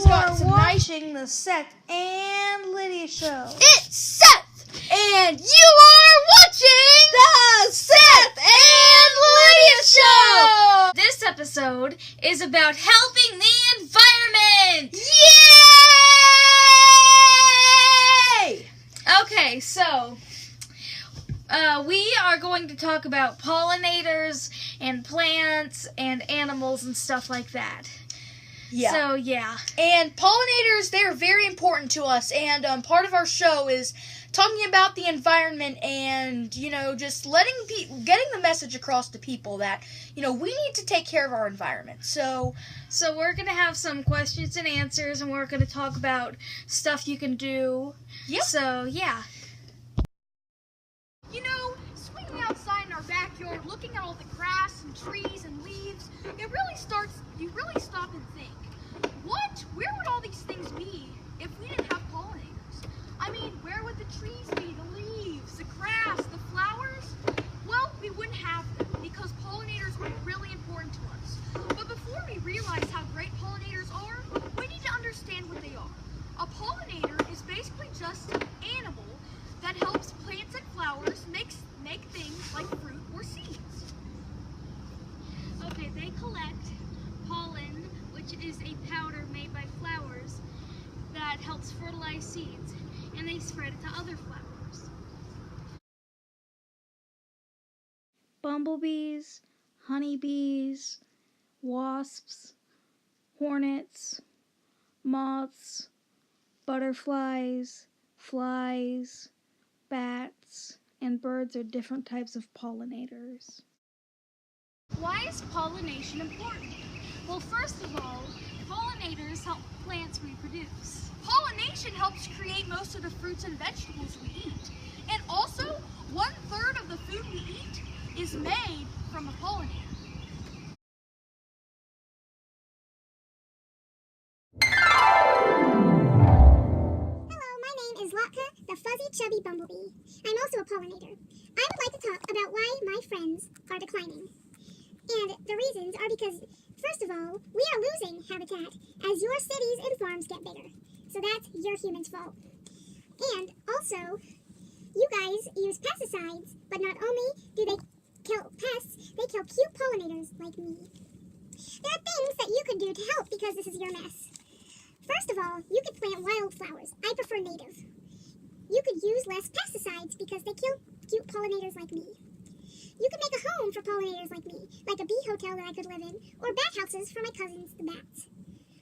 watching the Seth and Lydia show. It's Seth, and you are watching the Seth and Lydia show. This episode is about helping the environment. Yay! Okay, so we are going to talk about pollinators and plants and animals and stuff like that. Yeah. So, yeah. And pollinators, they're very important to us. And part of our show is talking about the environment and, just getting the message across to people that, we need to take care of our environment. So we're going to have some questions and answers, and we're going to talk about stuff you can do. Yep. So, yeah. Swinging outside in our backyard, looking at all the grass and trees and leaves, you really stop and think, where would all these things be if we didn't have pollinators? I mean, where would the trees be, the leaves, the grass, the flowers? Well, we wouldn't have them because pollinators are really important to us. But before we realize how great pollinators are, we need to understand what they are. A pollinator is basically just an animal that helps plants and flowers make things like fruit or seeds. Okay, they collect pollen, which is a powder made by flowers that helps fertilize seeds, and they spread it to other flowers. Bumblebees, honeybees, wasps, hornets, moths, butterflies, flies, bats, and birds are different types of pollinators. Why is pollination important? Well, first of all, pollinators help plants reproduce. Pollination helps create most of the fruits and vegetables we eat. And also, 1/3 of the food we eat is made from a pollinator. The fuzzy, chubby bumblebee. I'm also a pollinator. I would like to talk about why my friends are declining. And the reasons are because, first of all, we are losing habitat as your cities and farms get bigger. So that's your humans' fault. And also, you guys use pesticides, but not only do they kill pests, they kill cute pollinators like me. There are things that you could do to help because this is your mess. First of all, you could plant wildflowers. I prefer native. You could use less pesticides because they kill cute pollinators like me. You could make a home for pollinators like me, like a bee hotel that I could live in, or bat houses for my cousins, the bats.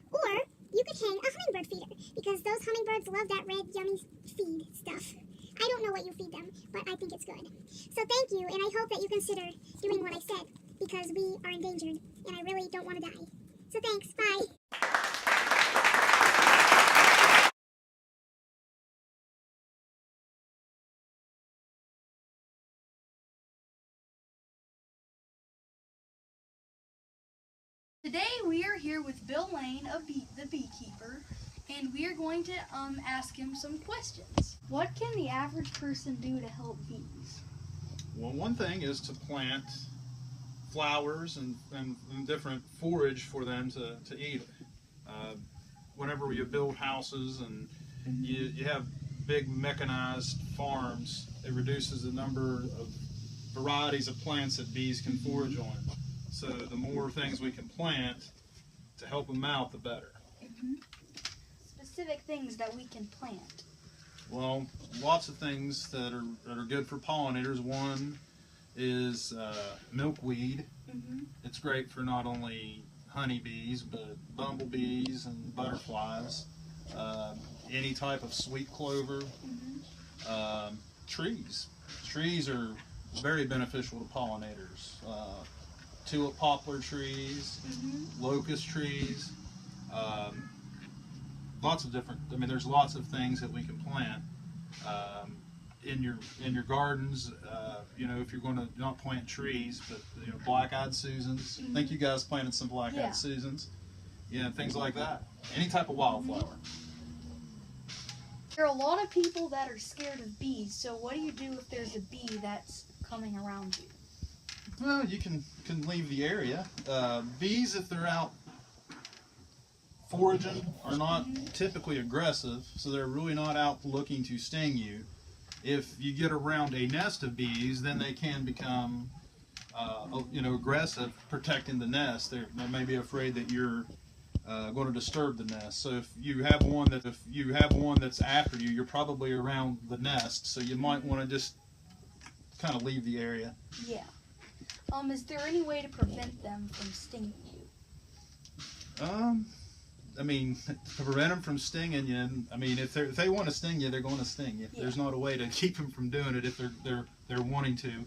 Or you could hang a hummingbird feeder, because those hummingbirds love that red, yummy feed stuff. I don't know what you feed them, but I think it's good. So thank you, and I hope that you consider doing what I said, because we are endangered, and I really don't want to die. So thanks, bye. today we are here with Bill Lane, the beekeeper, and we are going to ask him some questions. What can the average person do to help bees? Well, one thing is to plant flowers and different forage for them to eat. Whenever you build houses and you have big mechanized farms, it reduces the number of varieties of plants that bees can forage on. So the more things we can plant to help them out, the better. Specific things that we can plant. Well, lots of things that are good for pollinators. One is milkweed. It's great for not only honeybees, but bumblebees and butterflies. Any type of sweet clover. Trees. Trees are very beneficial to pollinators. Tulip poplar trees, locust trees, lots of different. I mean, there's lots of things that we can plant in your gardens. If you're going to not plant trees, but black-eyed Susans. I think you guys planted some black-eyed Susans. Yeah, things like that. Any type of wildflower. There are a lot of people that are scared of bees. So what do you do if there's a bee that's coming around you? Well, you can leave the area. Bees, if they're out foraging are not typically aggressive, so they're really not out looking to sting you. If you get around a nest of bees, then they can become aggressive, protecting the nest. They may be afraid that you're going to disturb the nest. So if you have one that's after you, you're probably around the nest, so you might want to just kind of leave the area. Yeah. Is there any way to prevent them from stinging you? I mean, to prevent them from stinging you, I mean, if they want to sting you, they're going to sting you. Yeah. There's not a way to keep them from doing it if they're wanting to.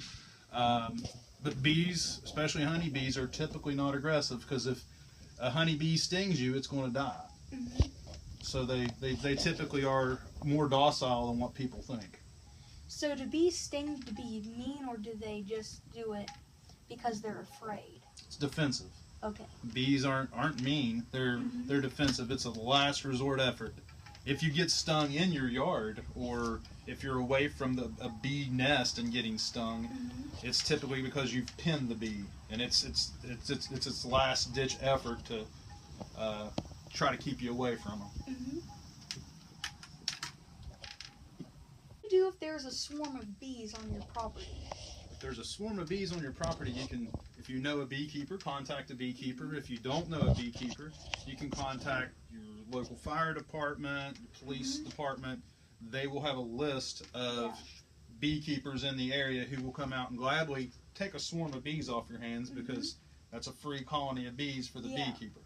But bees, especially honeybees, are typically not aggressive, because if a honeybee stings you, it's going to die. Mm-hmm. So they typically are more docile than what people think. So do bees sting to be mean, or do they just do it because they're afraid? It's defensive. Okay. Bees aren't mean. They're defensive. It's a last resort effort. If you get stung in your yard, or if you're away from a bee nest and getting stung, it's typically because you've pinned the bee, and it's its last ditch effort to try to keep you away from them. Mm-hmm. What do you do if there's a swarm of bees on your property? If there's a swarm of bees on your property, you can, if you know a beekeeper, contact a beekeeper. If you don't know a beekeeper, you can contact your local fire department, police department. They will have a list of beekeepers in the area who will come out and gladly take a swarm of bees off your hands, because that's a free colony of bees for the beekeeper.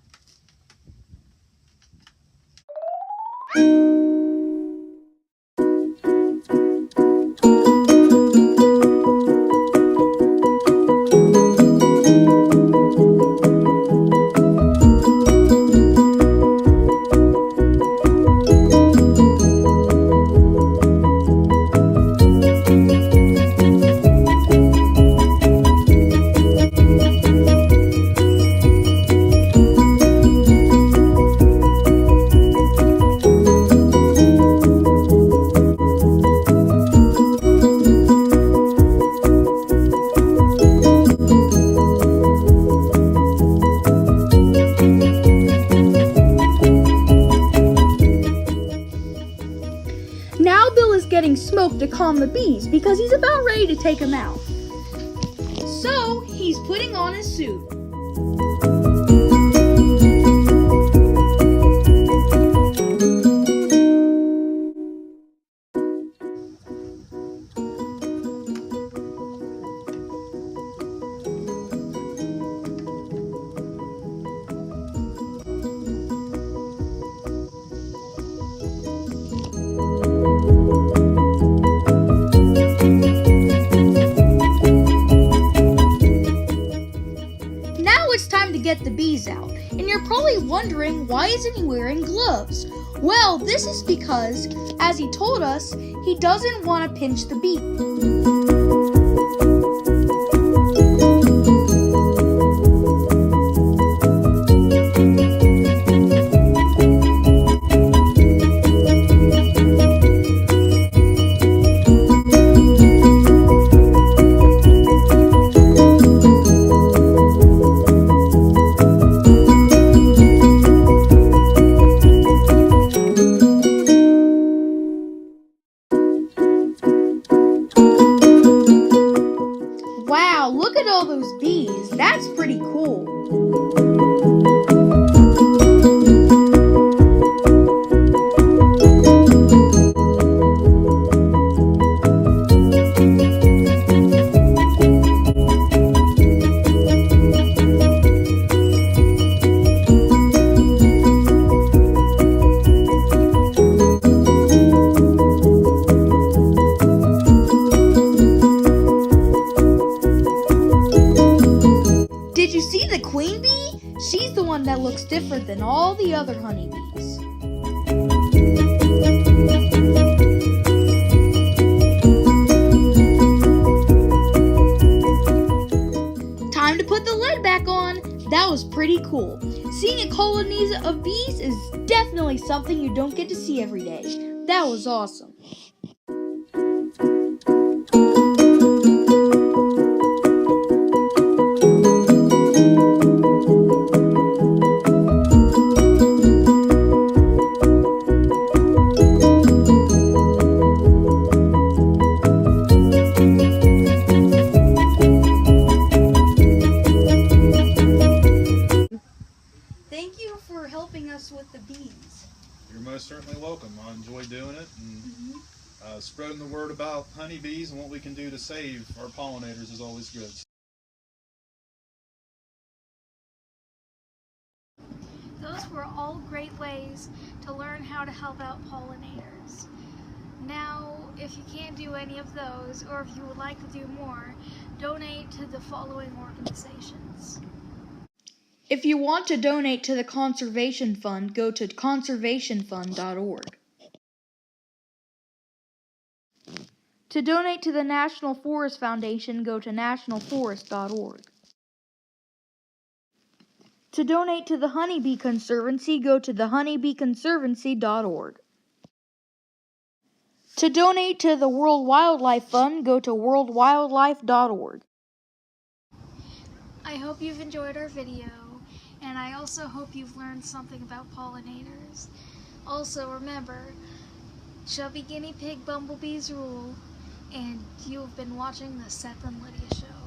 Now Bill is getting smoke to calm the bees because he's about ready to take them out. So he's putting on his suit. Get the bees out, and you're probably wondering, why isn't he wearing gloves? Well, this is because, as he told us, he doesn't want to pinch the bee. Wow, look at all those bees. That's pretty cool. Did you see the queen bee? She's the one that looks different than all the other honeybees. Time to put the lid back on. That was pretty cool. Seeing a colony of bees is definitely something you don't get to see every day. That was awesome. with the bees. You're most certainly welcome. I enjoy doing it, and spreading the word about honeybees and what we can do to save our pollinators is always good. Those were all great ways to learn how to help out pollinators. Now, if you can't do any of those, or if you would like to do more, donate to the following organizations. If you want to donate to the Conservation Fund, go to conservationfund.org. To donate to the National Forest Foundation, go to nationalforest.org. To donate to the Honeybee Conservancy, go to thehoneybeeconservancy.org. To donate to the World Wildlife Fund, go to worldwildlife.org. I hope you've enjoyed our video, and I also hope you've learned something about pollinators. Also remember, chubby guinea pig bumblebees rule, and you've been watching the Seth and Lydia Show.